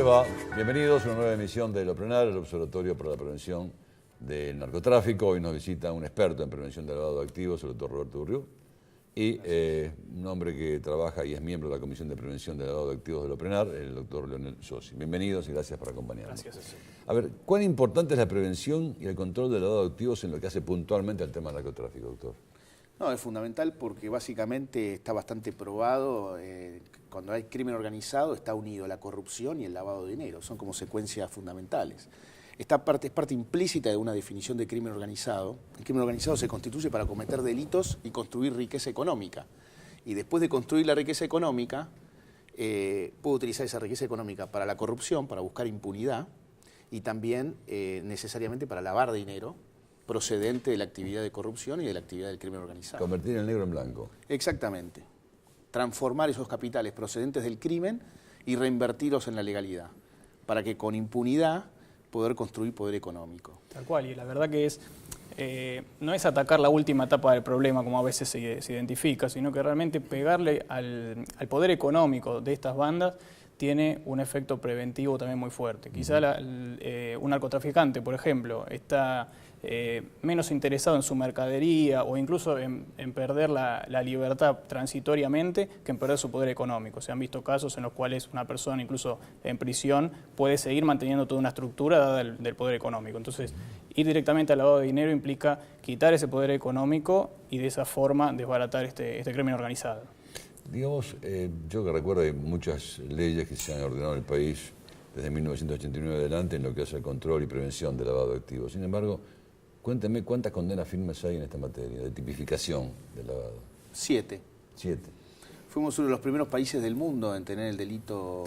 va? Bienvenidos a una nueva emisión de Loplenar, el Observatorio para la Prevención del Narcotráfico. Hoy nos visita un experto en prevención del lavado de activos, el doctor Roberto Urriú, y un hombre que trabaja y es miembro de la Comisión de Prevención del Lavado de Activos de Loplenar, el doctor Leonel Sossi. Bienvenidos y gracias por acompañarnos. Gracias. A ver, ¿cuán importante es la prevención y el control del lavado de activos en lo que hace puntualmente al tema del narcotráfico, doctor? No, es fundamental porque básicamente está bastante probado, cuando hay crimen organizado está unido la corrupción y el lavado de dinero, son como secuencias fundamentales. Es parte implícita de una definición de crimen organizado. El crimen organizado se constituye para cometer delitos y construir riqueza económica. Y después de construir la riqueza económica, puede utilizar esa riqueza económica para la corrupción, para buscar impunidad, y también necesariamente para lavar dinero, procedente de la actividad de corrupción y de la actividad del crimen organizado. Convertir el negro en blanco. Exactamente. Transformar esos capitales procedentes del crimen y reinvertirlos en la legalidad, para que con impunidad poder construir poder económico. Tal cual, y la verdad que no es atacar la última etapa del problema como a veces se identifica, sino que realmente pegarle al poder económico de estas bandas tiene un efecto preventivo también muy fuerte. Quizá un narcotraficante, por ejemplo, está menos interesado en su mercadería o incluso en perder la libertad transitoriamente que en perder su poder económico. Se han visto casos en los cuales una persona, incluso en prisión, puede seguir manteniendo toda una estructura dada del poder económico. Entonces, ir directamente al lavado de dinero implica quitar ese poder económico y de esa forma desbaratar este crimen organizado. Digamos, yo que recuerdo hay muchas leyes que se han ordenado en el país desde 1989 adelante en lo que hace el control y prevención del lavado de activos. Sin embargo, cuénteme cuántas condenas firmes hay en esta materia de tipificación del lavado. 7. 7. Fuimos uno de los primeros países del mundo en tener el delito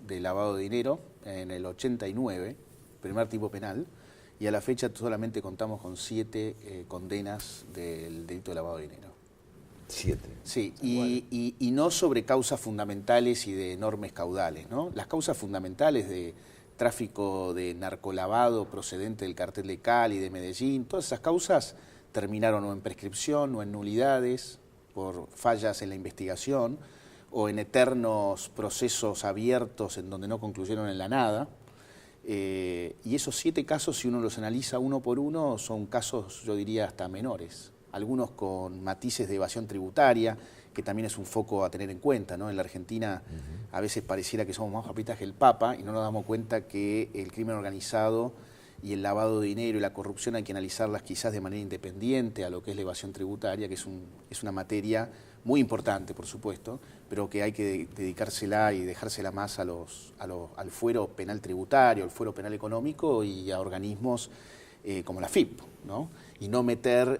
de lavado de dinero en el 89, primer tipo penal, y a la fecha solamente contamos con 7 condenas del delito de lavado de dinero. 7. Sí, y no sobre causas fundamentales y de enormes caudales, ¿no? Las causas fundamentales de tráfico de narcolavado procedente del cartel de Cali, de Medellín, todas esas causas terminaron o en prescripción o en nulidades por fallas en la investigación o en eternos procesos abiertos en donde no concluyeron en la nada. Y esos 7 casos, si uno los analiza uno por uno, son casos, yo diría, hasta menores. Algunos con matices de evasión tributaria, que también es un foco a tener en cuenta, ¿no? En la Argentina a veces pareciera que somos más papistas que el Papa y no nos damos cuenta que el crimen organizado y el lavado de dinero y la corrupción hay que analizarlas quizás de manera independiente a lo que es la evasión tributaria, que es una materia muy importante, por supuesto, pero que hay que dedicársela y dejársela más al fuero penal tributario, al fuero penal económico y a organismos como la FIP, ¿no? Y no meter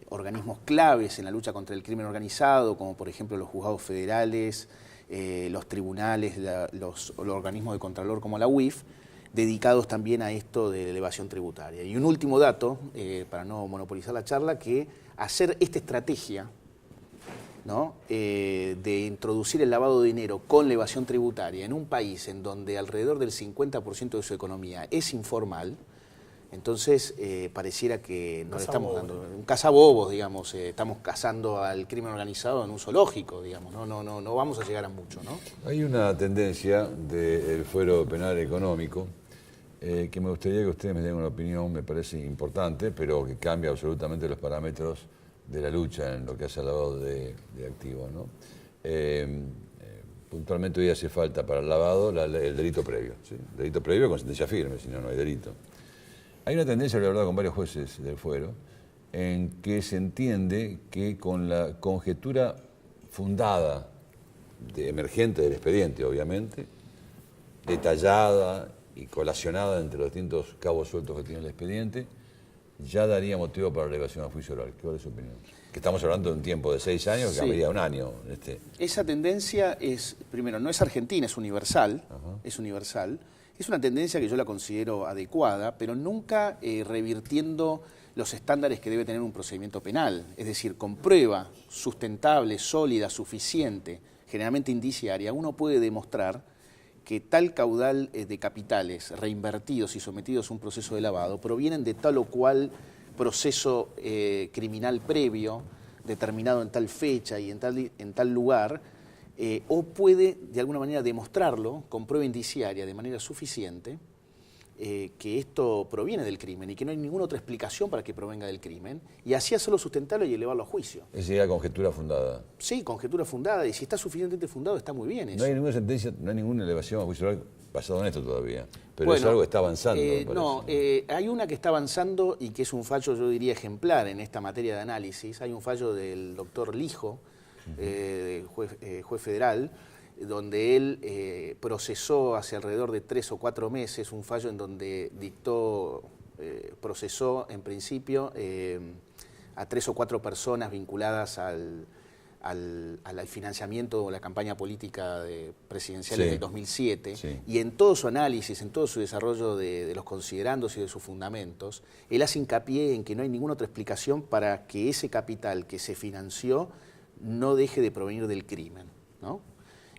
organismos claves en la lucha contra el crimen organizado, como por ejemplo los juzgados federales, los tribunales, los organismos de contralor como la UIF, dedicados también a esto de la evasión tributaria. Y un último dato, para no monopolizar la charla, que hacer esta estrategia, ¿no? De introducir el lavado de dinero con la evasión tributaria en un país en donde alrededor del 50% de su economía es informal. Entonces, pareciera que nos estamos dando un cazabobos, digamos, estamos cazando al crimen organizado en un zoológico, digamos, no vamos a llegar a mucho, ¿no? Hay una tendencia del fuero penal económico que me gustaría que ustedes me den una opinión, me parece importante, pero que cambia absolutamente los parámetros de la lucha en lo que hace al lavado de activos, ¿no? Puntualmente hoy hace falta para el lavado el delito previo, ¿sí? El delito previo con sentencia firme, si no, no hay delito. Hay una tendencia, lo he hablado con varios jueces del fuero, en que se entiende que con la conjetura fundada, emergente del expediente, obviamente, detallada y colacionada entre los distintos cabos sueltos que tiene el expediente, ya daría motivo para la elevación a juicio oral. ¿Cuál es su opinión? Que estamos hablando de un tiempo de 6 años, que cambiaría un año. Esa tendencia es, primero, no es argentina, es universal. Ajá. Es universal. Es una tendencia que yo la considero adecuada, pero nunca revirtiendo los estándares que debe tener un procedimiento penal. Es decir, con prueba sustentable, sólida, suficiente, generalmente indiciaria, uno puede demostrar que tal caudal de capitales reinvertidos y sometidos a un proceso de lavado provienen de tal o cual proceso criminal previo, determinado en tal fecha y en tal lugar, o puede de alguna manera demostrarlo con prueba indiciaria de manera suficiente que esto proviene del crimen y que no hay ninguna otra explicación para que provenga del crimen, y así hacerlo sustentable y elevarlo a juicio. Es decir, la conjetura fundada. Sí, conjetura fundada, y si está suficientemente fundado está muy bien eso. No hay ninguna sentencia, no hay ninguna elevación a juicio oral basado en esto todavía, pero bueno, es algo que está avanzando. No, hay una que está avanzando y que es un fallo, yo diría, ejemplar en esta materia de análisis. Hay un fallo del doctor Lijo, juez federal, donde él procesó hace alrededor de 3 o 4 meses un fallo en donde procesó en principio a 3 o 4 personas vinculadas al financiamiento o la campaña política presidencial del 2007, y en todo su análisis, en todo su desarrollo de los considerandos y de sus fundamentos, él hace hincapié en que no hay ninguna otra explicación para que ese capital que se financió no deje de provenir del crimen, ¿no?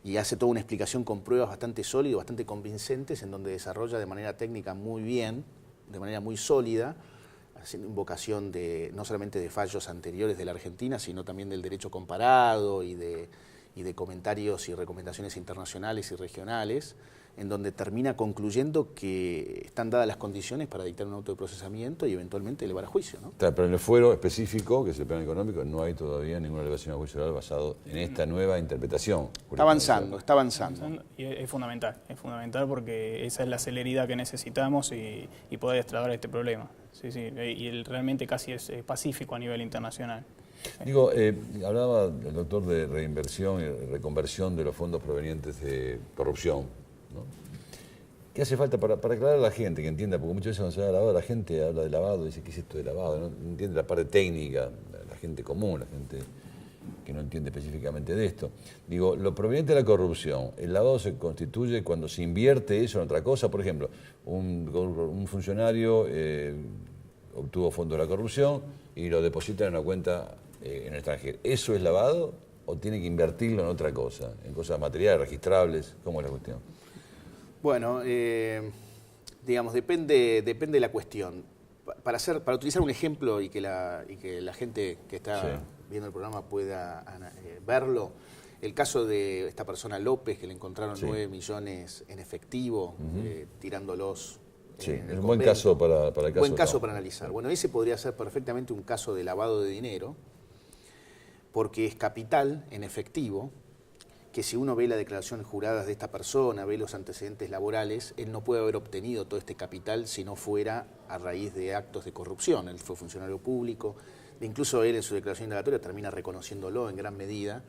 Y hace toda una explicación con pruebas bastante sólidas, bastante convincentes, en donde desarrolla de manera técnica muy bien, de manera muy sólida, haciendo invocación no solamente de fallos anteriores de la Argentina, sino también del derecho comparado y de comentarios y recomendaciones internacionales y regionales, en donde termina concluyendo que están dadas las condiciones para dictar un auto de procesamiento y eventualmente elevar a juicio, ¿no? Pero en el fuero específico, que es el plan económico, no hay todavía ninguna elevación a juicio oral basado en esta nueva interpretación. Está avanzando, está avanzando. Y es fundamental porque esa es la celeridad que necesitamos y poder destrabar este problema. Sí, y realmente casi es pacífico a nivel internacional. Digo, hablaba el doctor de reinversión y reconversión de los fondos provenientes de corrupción, ¿no? ¿Qué hace falta para aclarar a la gente que entienda? Porque muchas veces cuando se habla de lavado, la gente habla de lavado y dice, ¿qué es esto de lavado? No entiende la parte técnica, la gente común, la gente que no entiende específicamente de esto. Digo, lo proveniente de la corrupción, el lavado se constituye cuando se invierte eso en otra cosa. Por ejemplo, un funcionario obtuvo fondos de la corrupción y lo deposita en una cuenta en el extranjero. ¿Eso es lavado o tiene que invertirlo en otra cosa? En cosas materiales, registrables. ¿Cómo es la cuestión? Bueno, digamos, depende de la cuestión. Para utilizar un ejemplo y que la gente que está viendo el programa pueda verlo, el caso de esta persona López, que le encontraron 9 millones en efectivo, tirándolos. Sí, es un buen caso para el caso. Buen caso para analizar. Bueno, ese podría ser perfectamente un caso de lavado de dinero, porque es capital en efectivo, que si uno ve las declaraciones juradas de esta persona, ve los antecedentes laborales, él no puede haber obtenido todo este capital si no fuera a raíz de actos de corrupción. Él fue funcionario público, incluso él en su declaración indagatoria termina reconociéndolo en gran medida,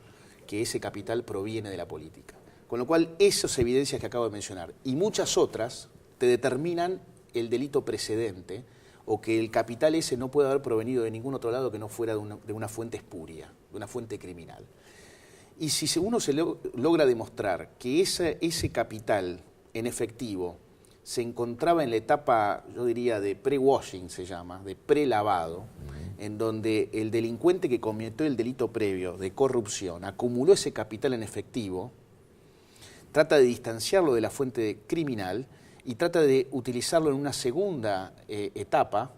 que ese capital proviene de la política. Con lo cual, esas evidencias que acabo de mencionar y muchas otras te determinan el delito precedente, o que el capital ese no puede haber provenido de ningún otro lado que no fuera de una fuente espuria, de una fuente criminal. Y si uno se logra demostrar que ese capital en efectivo se encontraba en la etapa, yo diría, de pre-washing, se llama, de pre-lavado, en donde el delincuente que cometió el delito previo de corrupción acumuló ese capital en efectivo, trata de distanciarlo de la fuente criminal y trata de utilizarlo en una segunda etapa,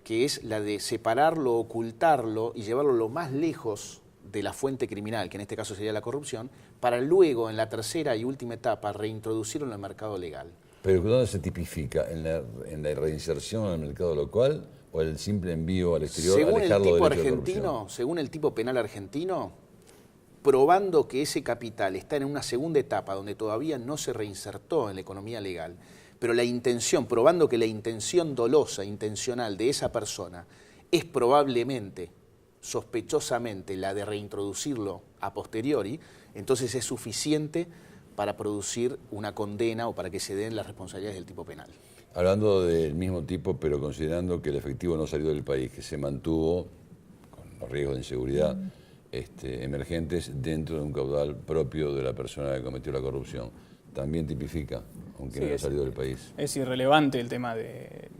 que es la de separarlo, ocultarlo y llevarlo lo más lejos de la fuente criminal, que en este caso sería la corrupción, para luego, en la tercera y última etapa, reintroducirlo en el mercado legal. ¿Pero dónde se tipifica? ¿En la reinserción en el mercado local o el simple envío al exterior? Según el tipo penal argentino, probando que ese capital está en una segunda etapa donde todavía no se reinsertó en la economía legal, pero probando que la intención dolosa, intencional de esa persona es probablemente, sospechosamente, la de reintroducirlo a posteriori, entonces es suficiente para producir una condena o para que se den las responsabilidades del tipo penal. Hablando del mismo tipo, pero considerando que el efectivo no salió del país, que se mantuvo con los riesgos de inseguridad emergentes dentro de un caudal propio de la persona que cometió la corrupción, también tipifica, aunque no haya salido del país. Es irrelevante el tema de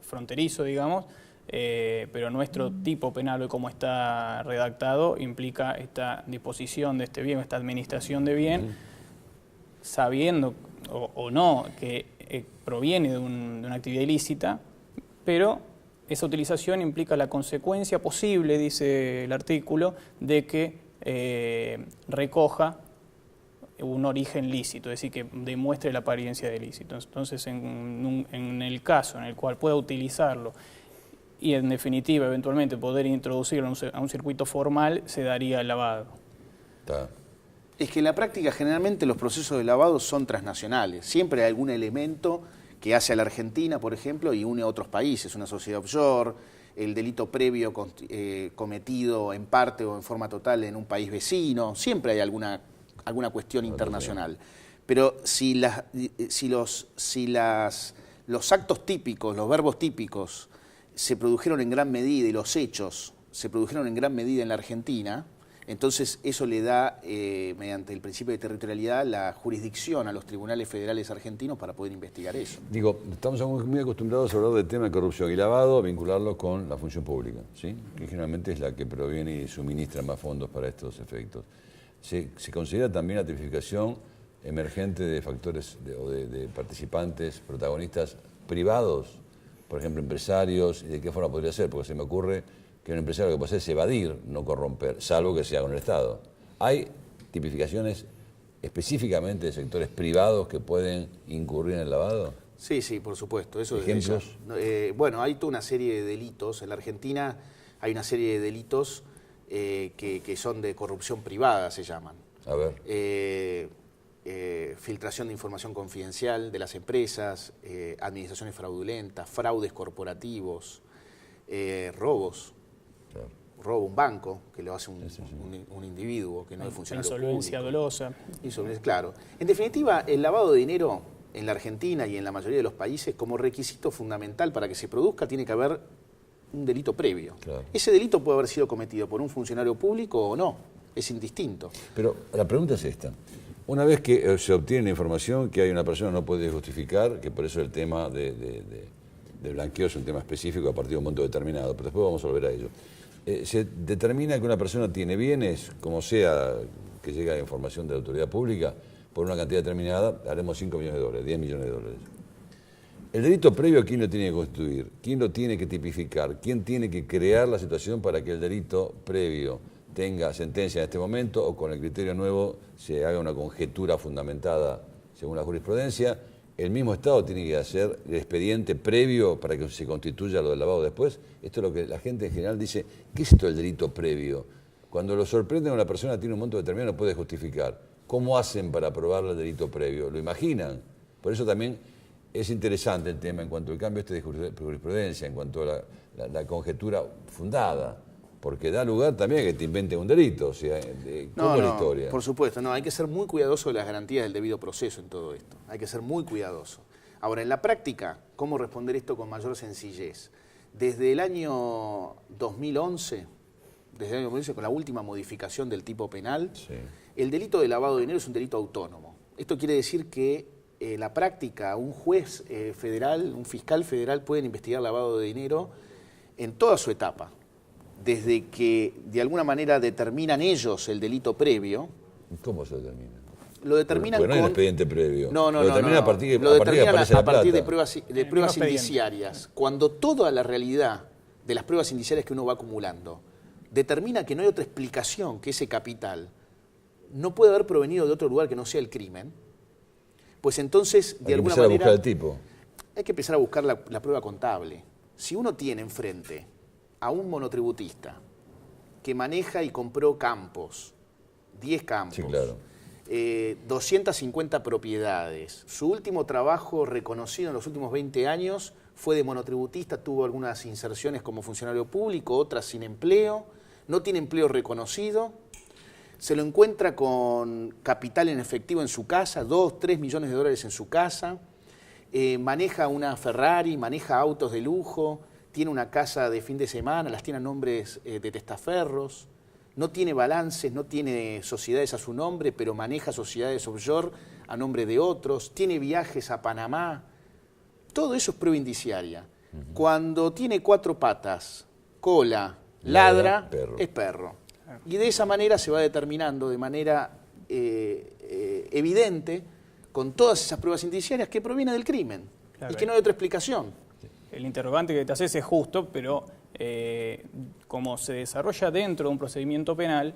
fronterizo, digamos, pero nuestro tipo penal, hoy como está redactado, implica esta disposición de este bien, esta administración de bien, sabiendo o no que proviene de una actividad ilícita, pero esa utilización implica la consecuencia posible, dice el artículo, de que recoja un origen lícito, es decir, que demuestre la apariencia de lícito. Entonces, en el caso en el cual pueda utilizarlo y en definitiva eventualmente poder introducirlo a un circuito formal, se daría el lavado. Está. Es que en la práctica generalmente los procesos de lavado son transnacionales. Siempre hay algún elemento que hace a la Argentina, por ejemplo, y une a otros países, una sociedad offshore, el delito previo cometido en parte o en forma total en un país vecino. Siempre hay alguna cuestión internacional. Pero si los actos típicos, los verbos típicos, se produjeron en gran medida y los hechos se produjeron en gran medida en la Argentina, entonces eso le da, mediante el principio de territorialidad, la jurisdicción a los tribunales federales argentinos para poder investigar eso. Digo, estamos muy acostumbrados a hablar del tema de corrupción y lavado, vincularlo con la función pública, ¿sí? Que generalmente es la que proviene y suministra más fondos para estos efectos. Se considera también la tipificación emergente de factores de participantes, protagonistas privados, por ejemplo, empresarios, y de qué forma podría ser, porque se me ocurre que un empresario lo que puede hacer es evadir, no corromper, salvo que sea con el Estado. ¿Hay tipificaciones específicamente de sectores privados que pueden incurrir en el lavado? Sí, por supuesto. Eso ¿Ejemplos? Bueno, hay toda una serie de delitos. En la Argentina hay una serie de delitos que son de corrupción privada, se llaman. A ver. Filtración de información confidencial de las empresas, administraciones fraudulentas, fraudes corporativos, robos. Claro. Robo un banco, que lo hace un individuo, que no es funcionario público. Insolvencia dolosa. Claro. En definitiva, el lavado de dinero en la Argentina y en la mayoría de los países, como requisito fundamental para que se produzca, tiene que haber un delito previo. Claro. Ese delito puede haber sido cometido por un funcionario público o no, es indistinto. Pero la pregunta es esta. Una vez que se obtiene la información que hay una persona no puede justificar, que por eso el tema de blanqueo es un tema específico a partir de un monto determinado, pero después vamos a volver a ello. Se determina que una persona tiene bienes, como sea que llegue la información de la autoridad pública, por una cantidad determinada, haremos 5 millones de dólares, 10 millones de dólares. El delito previo, ¿quién lo tiene que constituir? ¿Quién lo tiene que tipificar? ¿Quién tiene que crear la situación para que el delito previo tenga sentencia en este momento o con el criterio nuevo se haga una conjetura fundamentada según la jurisprudencia? ¿El mismo Estado tiene que hacer el expediente previo para que se constituya lo del lavado después? Esto es lo que la gente en general dice. ¿Qué es esto del delito previo? Cuando lo sorprenden a una persona que tiene un monto determinado no puede justificar. ¿Cómo hacen para probar el delito previo? ¿Lo imaginan? Por eso también es interesante el tema en cuanto al cambio de jurisprudencia, en cuanto a la conjetura fundada. Porque da lugar también a que te inventen un delito, o sea, ¿cómo es la historia? Por supuesto, hay que ser muy cuidadoso de las garantías del debido proceso en todo esto, hay que ser muy cuidadoso. Ahora, en la práctica, ¿cómo responder esto con mayor sencillez? Desde el año 2011, con la última modificación del tipo penal, sí, el delito de lavado de dinero es un delito autónomo. Esto quiere decir que en la práctica un juez federal, un fiscal federal pueden investigar lavado de dinero en toda su etapa. Desde que de alguna manera determinan ellos el delito previo. ¿Cómo se determina? Lo determinan no hay un expediente previo. No. Lo determinan a partir de pruebas indiciarias. Cuando toda la realidad de las pruebas indiciarias que uno va acumulando determina que no hay otra explicación que ese capital no puede haber provenido de otro lugar que no sea el crimen, pues entonces, de alguna manera... Hay que empezar a buscar el tipo. Hay que empezar a buscar la prueba contable. Si uno tiene enfrente a un monotributista que maneja y compró campos, 10 campos, sí, claro, 250 propiedades, su último trabajo reconocido en los últimos 20 años fue de monotributista, tuvo algunas inserciones como funcionario público, otras sin empleo, no tiene empleo reconocido, se lo encuentra con capital en efectivo en su casa, 2, 3 millones de dólares en su casa, maneja una Ferrari, maneja autos de lujo, tiene una casa de fin de semana, las tiene a nombres de testaferros, no tiene balances, no tiene sociedades a su nombre, pero maneja sociedades offshore a nombre de otros, tiene viajes a Panamá. Todo eso es prueba indiciaria. Cuando tiene 4 patas, cola, ladra, es perro. Y de esa manera se va determinando de manera evidente, con todas esas pruebas indiciarias, que proviene del crimen. Claro, y que no hay otra explicación. El interrogante que te haces es justo, pero como se desarrolla dentro de un procedimiento penal,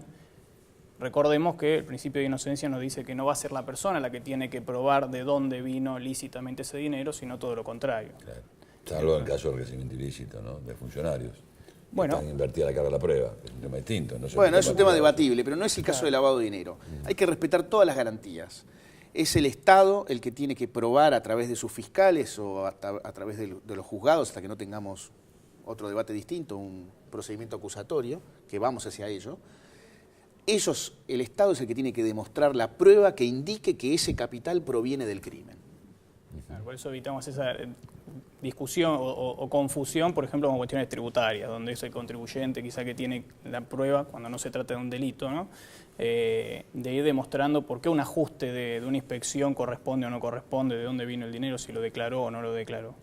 recordemos que el principio de inocencia nos dice que no va a ser la persona la que tiene que probar de dónde vino lícitamente ese dinero, sino todo lo contrario. Claro. Salvo en caso de enriquecimiento ilícito, ¿no?, de funcionarios. Bueno, están invertida la carga de la prueba, es un tema distinto. No bueno, es un tema debatible, pero no es el caso de lavado de dinero. Hay que respetar todas las garantías. Es el Estado el que tiene que probar a través de sus fiscales o a través de los juzgados, hasta que no tengamos otro debate distinto, un procedimiento acusatorio, que vamos hacia ello. El Estado es el que tiene que demostrar la prueba que indique que ese capital proviene del crimen. Por eso evitamos esa discusión o confusión, por ejemplo, con cuestiones tributarias, donde es el contribuyente quizá que tiene la prueba, cuando no se trata de un delito, ¿no?, de ir demostrando por qué un ajuste de una inspección corresponde o no corresponde, de dónde vino el dinero, si lo declaró o no lo declaró.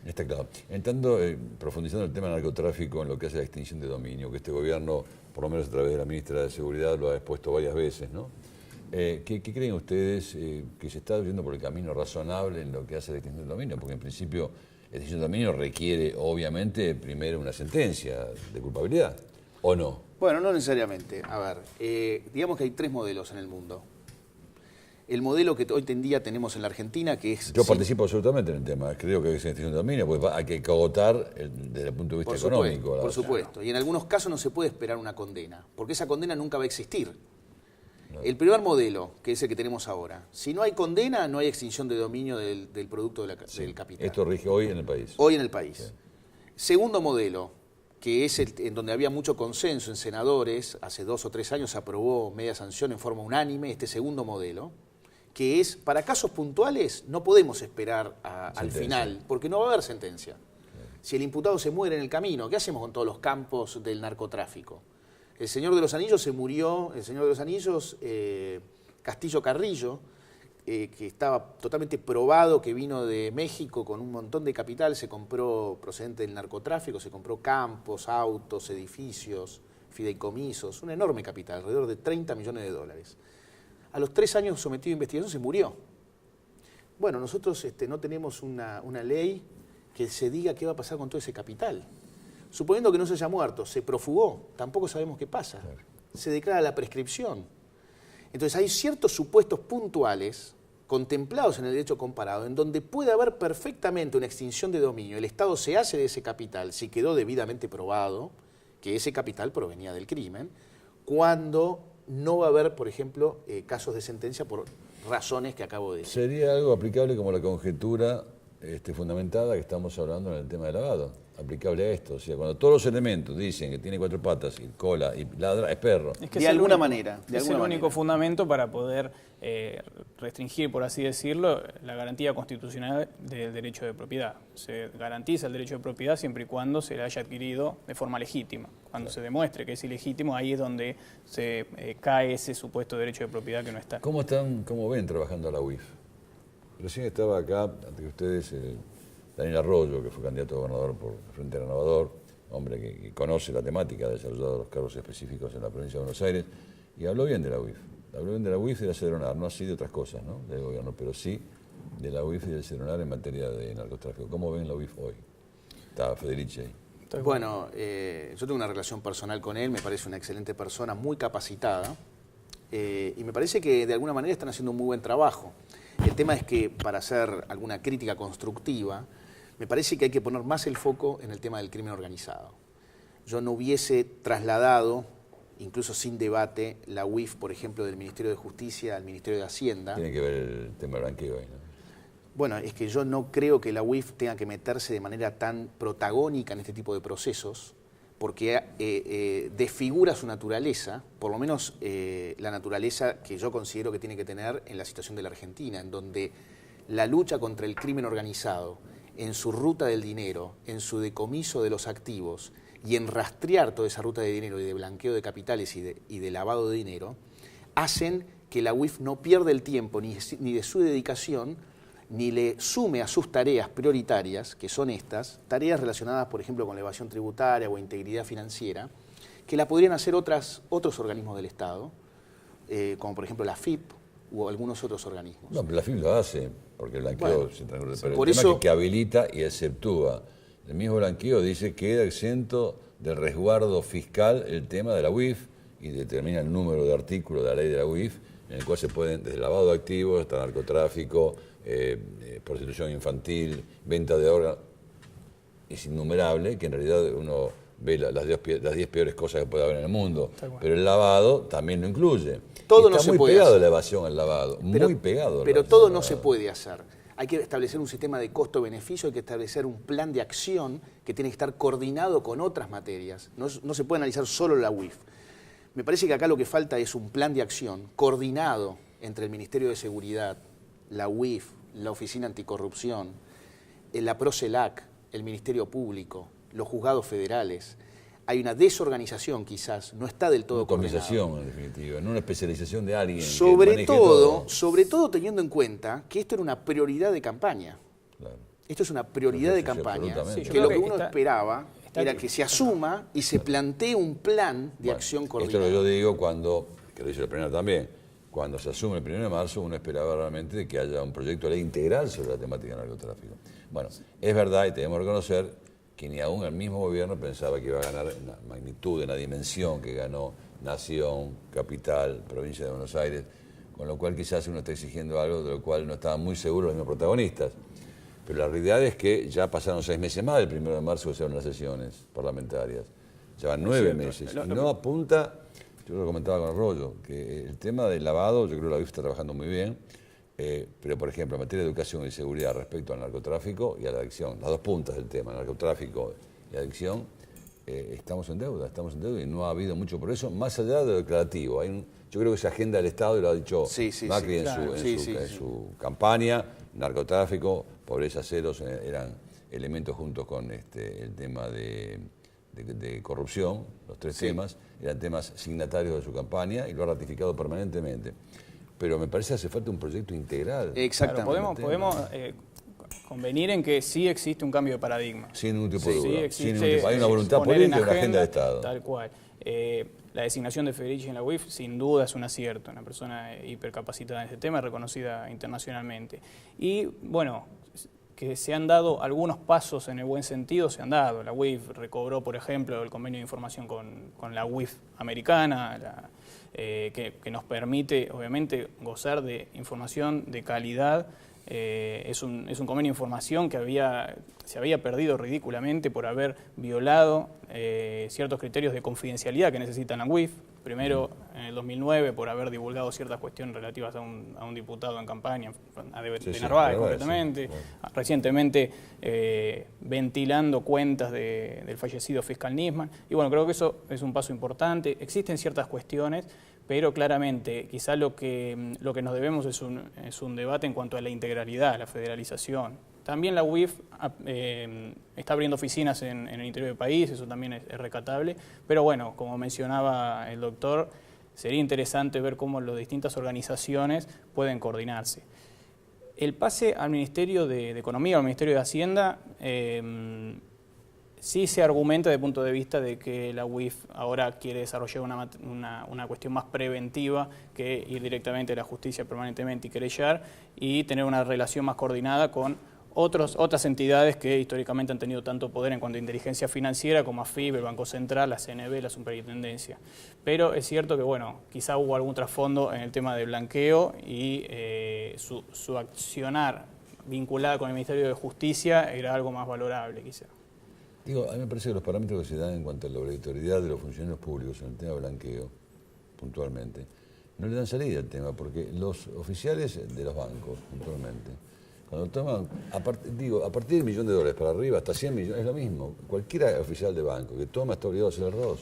Está claro. Entrando, profundizando en el tema del narcotráfico, en lo que hace la extinción de dominio, que este gobierno, por lo menos a través de la ministra de Seguridad, lo ha expuesto varias veces, ¿no? ¿Qué creen ustedes que se está yendo por el camino razonable en lo que hace la extinción del dominio? Porque en principio la extinción del dominio requiere, obviamente, primero una sentencia de culpabilidad, ¿o no? Bueno, no necesariamente. A ver, digamos que hay 3 modelos en el mundo. El modelo que hoy en día tenemos en la Argentina, que es... Yo participo absolutamente en el tema, creo que es extinción de dominio, porque hay que cogotar desde el punto de vista económico. Por supuesto, y en algunos casos no se puede esperar una condena, porque esa condena nunca va a existir. No. El primer modelo, que es el que tenemos ahora, si no hay condena, no hay extinción de dominio del producto del capital. Esto rige hoy en el país. Hoy en el país. Sí. Segundo modelo, que es en donde había mucho consenso en senadores, hace 2 o 3 años se aprobó media sanción en forma unánime, este segundo modelo, que es, para casos puntuales, no podemos esperar al final, porque no va a haber sentencia. Si el imputado se muere en el camino, ¿qué hacemos con todos los campos del narcotráfico? El Señor de los Anillos se murió, el Señor de los Anillos, Castillo Carrillo, que estaba totalmente probado que vino de México con un montón de capital, se compró procedente del narcotráfico, se compró campos, autos, edificios, fideicomisos, un enorme capital, alrededor de 30 millones de dólares. A los 3 años sometido a investigación se murió. Bueno, nosotros no tenemos una ley que se diga qué va a pasar con todo ese capital. Suponiendo que no se haya muerto, se profugó, tampoco sabemos qué pasa. Claro. Se declara la prescripción. Entonces hay ciertos supuestos puntuales contemplados en el derecho comparado en donde puede haber perfectamente una extinción de dominio. El Estado se hace de ese capital, si quedó debidamente probado que ese capital provenía del crimen, cuando no va a haber, por ejemplo, casos de sentencia por razones que acabo de decir. ¿Sería algo aplicable como la conjetura fundamentada que estamos hablando en el tema del lavado? Aplicable a esto. O sea, cuando todos los elementos dicen que tiene 4 patas y cola y ladra, es perro. Es que de alguna manera. Es el único fundamento para poder restringir, por así decirlo, la garantía constitucional del derecho de propiedad. Se garantiza el derecho de propiedad siempre y cuando se le haya adquirido de forma legítima. Cuando se demuestre que es ilegítimo, ahí es donde se cae ese supuesto derecho de propiedad que no está. ¿Cómo ven trabajando a la UIF? Recién estaba acá, ante ustedes, Daniel Arroyo, que fue candidato a gobernador por Frente Renovador, hombre que conoce la temática, ha desarrollado los cargos específicos en la provincia de Buenos Aires, y habló bien de la UIF. Habló bien de la UIF y de la Cedronar, no así de otras cosas, ¿no?, del gobierno, pero sí de la UIF y del Cedronar en materia de narcotráfico. ¿Cómo ven la UIF hoy? Está Federici ahí. Bueno, yo tengo una relación personal con él, me parece una excelente persona, muy capacitada, y me parece que de alguna manera están haciendo un muy buen trabajo. El tema es que, para hacer alguna crítica constructiva, me parece que hay que poner más el foco en el tema del crimen organizado. Yo no hubiese trasladado, incluso sin debate, la UIF, por ejemplo, del Ministerio de Justicia al Ministerio de Hacienda. Tiene que ver el tema blanqueo ahí, ¿no? Bueno, es que yo no creo que la UIF tenga que meterse de manera tan protagónica en este tipo de procesos, porque desfigura su naturaleza, por lo menos la naturaleza que yo considero que tiene que tener en la situación de la Argentina, en donde la lucha contra el crimen organizado, en su ruta del dinero, en su decomiso de los activos y en rastrear toda esa ruta de dinero y de blanqueo de capitales y de lavado de dinero, hacen que la UIF no pierda el tiempo ni de su dedicación, ni le sume a sus tareas prioritarias, que son estas, tareas relacionadas, por ejemplo, con la evasión tributaria o integridad financiera, que la podrían hacer otros organismos del Estado, como por ejemplo la AFIP u algunos otros organismos. No, pero la AFIP lo hace, porque el blanqueo se transcurre. Pero por el tema eso, es que habilita y exceptúa. El mismo blanqueo dice que queda exento del resguardo fiscal el tema de la UIF y determina el número de artículos de la ley de la UIF, en el cual se pueden, desde lavado de activos hasta narcotráfico, prostitución infantil, venta de órganos. Es innumerable, que en realidad uno ve las 10 peores cosas que puede haber en el mundo, pero el lavado también lo incluye. Todo está no se muy puede pegado hacer. la evasión al lavado, muy pegado. Pero todo no se puede hacer. Hay que establecer un sistema de costo-beneficio, hay que establecer un plan de acción que tiene que estar coordinado con otras materias. No se puede analizar solo la UIF. Me parece que acá lo que falta es un plan de acción coordinado entre el Ministerio de Seguridad, la UIF, la Oficina Anticorrupción, la PROCELAC, el Ministerio Público, los juzgados federales. Hay una desorganización quizás, no está del todo coordinado. Una atomización, en definitiva, no una especialización de alguien sobre todo teniendo en cuenta que esto era una prioridad de campaña. Claro. Esto es una prioridad de campaña, que lo que uno esperaba era que se asuma y se plantee un plan de acción coordinada. Esto es lo que yo digo cuando, que lo dice el Pleno también, cuando se asume el 1 de marzo uno esperaba realmente que haya un proyecto de ley integral sobre la temática del narcotráfico. Bueno, es verdad y tenemos que reconocer que ni aún el mismo gobierno pensaba que iba a ganar en la magnitud, en la dimensión que ganó Nación, Capital, Provincia de Buenos Aires, con lo cual quizás uno está exigiendo algo de lo cual no estaban muy seguros los mismos protagonistas. Pero la realidad es que ya pasaron 6 meses más del 1 de marzo que se las sesiones parlamentarias. Ya van 9 meses. Y no apunta, yo lo comentaba con Arroyo, que el tema del lavado, yo creo que la UIF está trabajando muy bien, pero por ejemplo en materia de educación y seguridad respecto al narcotráfico y a la adicción, las dos puntas del tema, narcotráfico y adicción, estamos en deuda y no ha habido mucho progreso, más allá de lo declarativo. Yo creo que esa agenda del Estado, y lo ha dicho Macri en su campaña, narcotráfico, pobreza cero, eran elementos juntos con el tema de corrupción, los 3 temas, eran temas signatarios de su campaña y lo ha ratificado permanentemente. Pero me parece que hace falta un proyecto integral. Exactamente. Claro, podemos convenir en que sí existe un cambio de paradigma. Sin ningún tipo de duda. Existe, hay una voluntad política y una agenda de Estado. Tal cual. La designación de Federici en la UIF sin duda es un acierto, una persona hipercapacitada en este tema, reconocida internacionalmente. Y bueno, que se han dado algunos pasos en el buen sentido, se han dado. La UIF recobró, por ejemplo, el convenio de información con la UIF americana, que nos permite, obviamente, gozar de información de calidad. Es un convenio de información que se había perdido ridículamente por haber violado ciertos criterios de confidencialidad que necesitan la UIF. Primero, en el 2009, por haber divulgado ciertas cuestiones relativas a un diputado en campaña, de Narváez concretamente. Sí. Recientemente, ventilando cuentas del fallecido fiscal Nisman. Y bueno, creo que eso es un paso importante. Existen ciertas cuestiones, pero claramente quizá lo que nos debemos es un debate en cuanto a la integralidad, la federalización. También la UIF está abriendo oficinas en el interior del país, eso también es recatable, pero bueno, como mencionaba el doctor, sería interesante ver cómo las distintas organizaciones pueden coordinarse. El pase al Ministerio de Economía, al Ministerio de Hacienda, sí se argumenta desde el punto de vista de que la UIF ahora quiere desarrollar una cuestión más preventiva que ir directamente a la justicia permanentemente y querellar y tener una relación más coordinada con otras entidades que históricamente han tenido tanto poder en cuanto a inteligencia financiera como AFIP, el Banco Central, la CNB, la Superintendencia. Pero es cierto que, bueno, quizá hubo algún trasfondo en el tema de blanqueo y su accionar vinculada con el Ministerio de Justicia era algo más valorable, quizá. Digo, a mí me parece que los parámetros que se dan en cuanto a la obligatoriedad de los funcionarios públicos en el tema de blanqueo, puntualmente, no le dan salida al tema, porque los oficiales de los bancos, puntualmente, cuando toman, a partir de $1 millón para arriba, hasta 100 millones, es lo mismo. Cualquier oficial de banco que toma está obligado a hacer el ROS.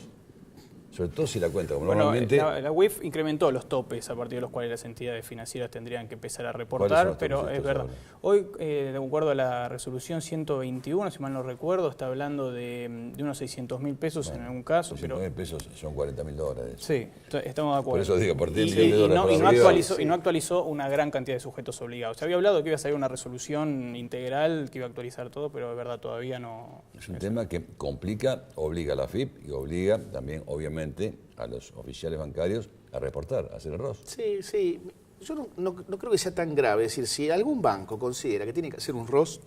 Sobre todo si la cuenta, como normalmente... La UIF incrementó los topes a partir de los cuales las entidades financieras tendrían que empezar a reportar, pero es verdad. Hoy, de acuerdo a la resolución 121, si mal no recuerdo, está hablando de unos 600.000 pesos en algún caso. 600.000 pesos son $40.000. Sí, estamos de acuerdo. Por eso digo, a partir de $1 millón y no actualizó una gran cantidad de sujetos obligados. Se había hablado que iba a salir una resolución integral que iba a actualizar todo, pero de verdad todavía no... Es un tema que complica, obliga a la AFIP y obliga también, obviamente, a los oficiales bancarios a reportar, a hacer el ROS. Sí. Yo no creo que sea tan grave. Es decir, si algún banco considera que tiene que hacer un ROS,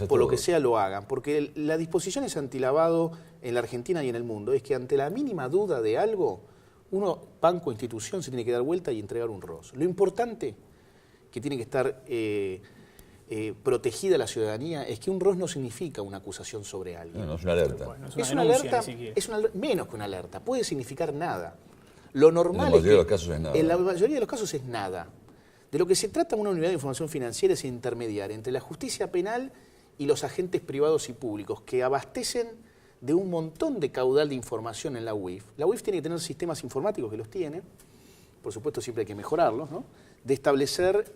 por lo que sea lo hagan. Porque la disposición es antilavado en la Argentina y en el mundo. Es que ante la mínima duda de algo, Uno, banco, institución, se tiene que dar vuelta y entregar un ROS. Lo importante que tiene que estar protegida la ciudadanía es que un ROS no significa una acusación sobre alguien. No, es una alerta. Bueno, Es una alerta, menos que una alerta, puede significar nada. Lo normal En la mayoría de los casos es nada. En la mayoría de los casos es nada. De lo que se trata en una unidad de información financiera es intermediar entre la justicia penal y los agentes privados y públicos que abastecen de un montón de caudal de información en la UIF. La UIF tiene que tener sistemas informáticos, que los tiene, por supuesto siempre hay que mejorarlos, ¿no? De establecer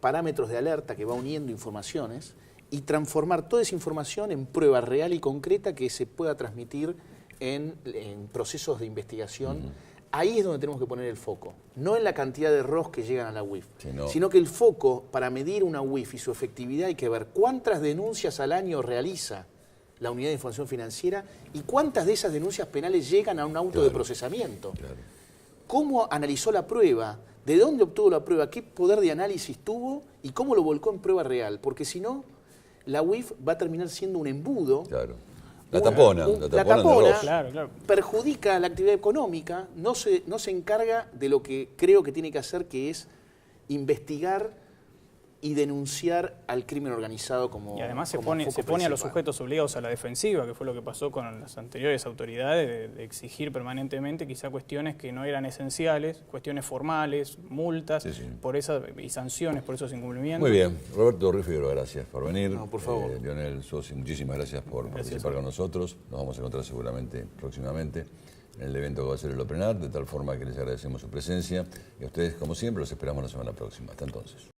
parámetros de alerta que va uniendo informaciones y transformar toda esa información en prueba real y concreta que se pueda transmitir en procesos de investigación. Ahí es donde tenemos que poner el foco, no en la cantidad de ROS que llegan a la UIF, sino que el foco para medir una UIF y su efectividad hay que ver cuántas denuncias al año realiza la unidad de información financiera y cuántas de esas denuncias penales llegan a un auto de procesamiento. ¿Cómo analizó la prueba? ¿De dónde obtuvo la prueba? ¿Qué poder de análisis tuvo? ¿Y cómo lo volcó en prueba real? Porque si no, la UIF va a terminar siendo un embudo. La tapona. La tapona perjudica la actividad económica, no se encarga de lo que creo que tiene que hacer, que es investigar y denunciar al crimen organizado como y además se pone a los sujetos obligados a la defensiva, que fue lo que pasó con las anteriores autoridades, de exigir permanentemente quizá cuestiones que no eran esenciales, cuestiones formales, multas y sanciones por esos incumplimientos. Muy bien, Roberto Rui-Figueroa, gracias por venir. No, por favor. Lionel Sossi, muchísimas gracias por participar con nosotros. Nos vamos a encontrar seguramente próximamente en el evento que va a ser el Oprenat, de tal forma que les agradecemos su presencia y a ustedes, como siempre, los esperamos la semana próxima. Hasta entonces.